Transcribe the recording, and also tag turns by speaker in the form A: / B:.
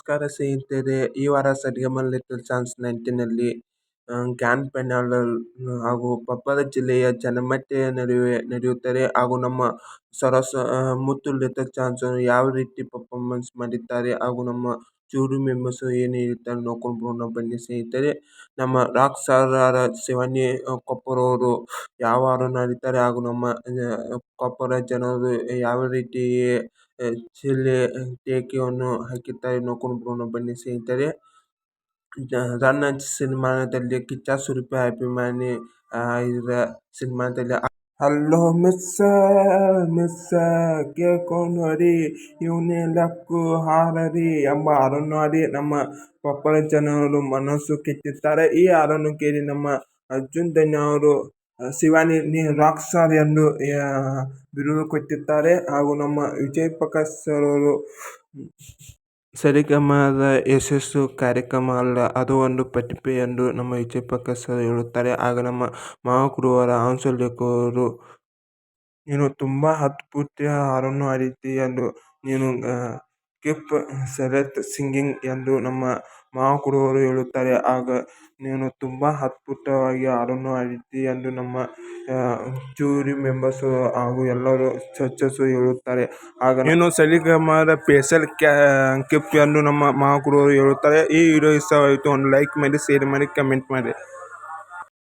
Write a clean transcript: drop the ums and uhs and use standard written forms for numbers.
A: ನಮಸ್ಕಾರ ಸ್ನೇಹಿತರೆ, ಈ ವಾರ ಸರಿಗಮಲ ಲಿಟಲ್ ಚಾನ್ಸ್ 19ನಲ್ಲಿ ಗ್ರ್ಯಾಂಡ್ ಫೈನಲ್ ಹಾಗೂ ಕೊಪ್ಪಳ ಜಿಲ್ಲೆಯ ಜನಮಧ್ಯೆ ನಡುವೆ ನಡೆಯುತ್ತದೆ ಹಾಗೂ ನಮ್ಮ ಮುತ್ತು ಲಿಟಲ್ ಚಾನ್ಸ್ ಯಾವ ರೀತಿ ಪರ್ಫಾರ್ಮೆನ್ಸ್ ಮಾಡಿದ್ದಾರೆ ಹಾಗೂ ನಮ್ಮ ಜೂರಿ ಮೆಂಬರ್ಸ್ ಏನು ಹೇಳ್ತಾರೆ ನೋಡ್ಕೊಂಡು ಬನ್ನಿ ಸ್ನೇಹಿತರೆ. ನಮ್ಮ ರಾಕ್ ಸ್ಟಾರ್ ಶಿವಾನಿ ಕೊಪ್ಪರವರು ಯಾವ ಹಾಡನ್ನು ಹಾಡಿದ್ದಾರೆ ಹಾಗೂ ನಮ್ಮ ಕೊಪ್ಪರ ಜನರು ಯಾವ ರೀತಿ ಟೇಕಿಯನ್ನು ಹಾಕಿದ್ದಾರೆ ನೋಡ್ಕೊಂಡು ಬನ್ನಿ ಸ್ನೇಹಿತರೆ. ರನ್ ಸಿನಿಮಾದಲ್ಲಿ ಕಿಚ್ಚ ಸುದೀಪ್ ಅಭಿಮಾನಿ ಸಿನಿಮಾದಲ್ಲಿ ಹಲೋ ಮಿಸ್ ಕೇಳ್ಕೊಂಡು ನೋಡಿ ಇವನೇ ಲಕ್ಕು ಹಾರರಿ ಎಂಬ ಹಾಡನ್ನು ಹಾಡಿ ನಮ್ಮ ಕೊಪ್ಪಳ ಜನರು ಮನಸ್ಸು ಕಿತ್ತಿದ್ದಾರೆ. ಈ ಹಾಡನ್ನು ಕೇಳಿ ನಮ್ಮ ಅರ್ಜುನ್ ಧನ್ಯ ಅವರು ಶಿವಾನಿ ನೀ ರಾಕ್ ಸ್ಟಾರ್ ಎಂದು ಬಿರುದು ಕೊಟ್ಟಿದ್ದಾರೆ ಹಾಗೂ ನಮ್ಮ ವಿಜಯ್ ಪ್ರಕಾಶ್ ಸರ್ ಅವರು ಸರಿಗಮದ ಯಶಸ್ಸು ಕಾರ್ಯಕ್ರಮ ಅಲ್ಲ, ಅದು ಒಂದು ಪ್ರತಿಭೆ ಎಂದು ನಮ್ಮ ವಿಜಯ್ ಪ್ರಕಾಶ್ ಸರ್ ಹೇಳುತ್ತಾರೆ. ಆಗ ನಮ್ಮ ಮಹಾಗುರುವರ ಹಂಸಲೇಖರು ನೀನು ತುಂಬ ಅದ್ಭುತ ಹಾಡನ್ನು ಹಾಡಿದ್ದಿ ಎಂದು ನೀನು ಕೀಪ್ ಸೆಲೆಕ್ಟ್ ಸಿಂಗಿಂಗ್ ಎಂದು ನಮ್ಮ ಮಹಾಗುರುವರು ಹೇಳುತ್ತಾರೆ. ಆಗ ನೀನು ತುಂಬ ಅದ್ಭುತವಾಗಿ ಹಾಡನ್ನು ಹಾಡಿದ್ದಿ ಎಂದು ನಮ್ಮ ಜೂರಿ ಮೆಂಬರ್ಸ್ ಹಾಗೂ ಎಲ್ಲರೂ ಜಡ್ಜಸ್ ಹೇಳುತ್ತಾರೆ. ಆಗ ನೀನು ಸರಿಗಮದ ಸ್ಪೆಷಲ್ ಕೀಪ್ ಎಂದು ನಮ್ಮ ಮಹಾಗುರುವರು ಹೇಳುತ್ತಾರೆ. ಈ ವಿಡಿಯೋ ಇಷ್ಟವಾಯಿತು, ಒಂದು ಲೈಕ್ ಮಾಡಿ, ಶೇರ್ ಮಾಡಿ, ಕಮೆಂಟ್ ಮಾಡಿ.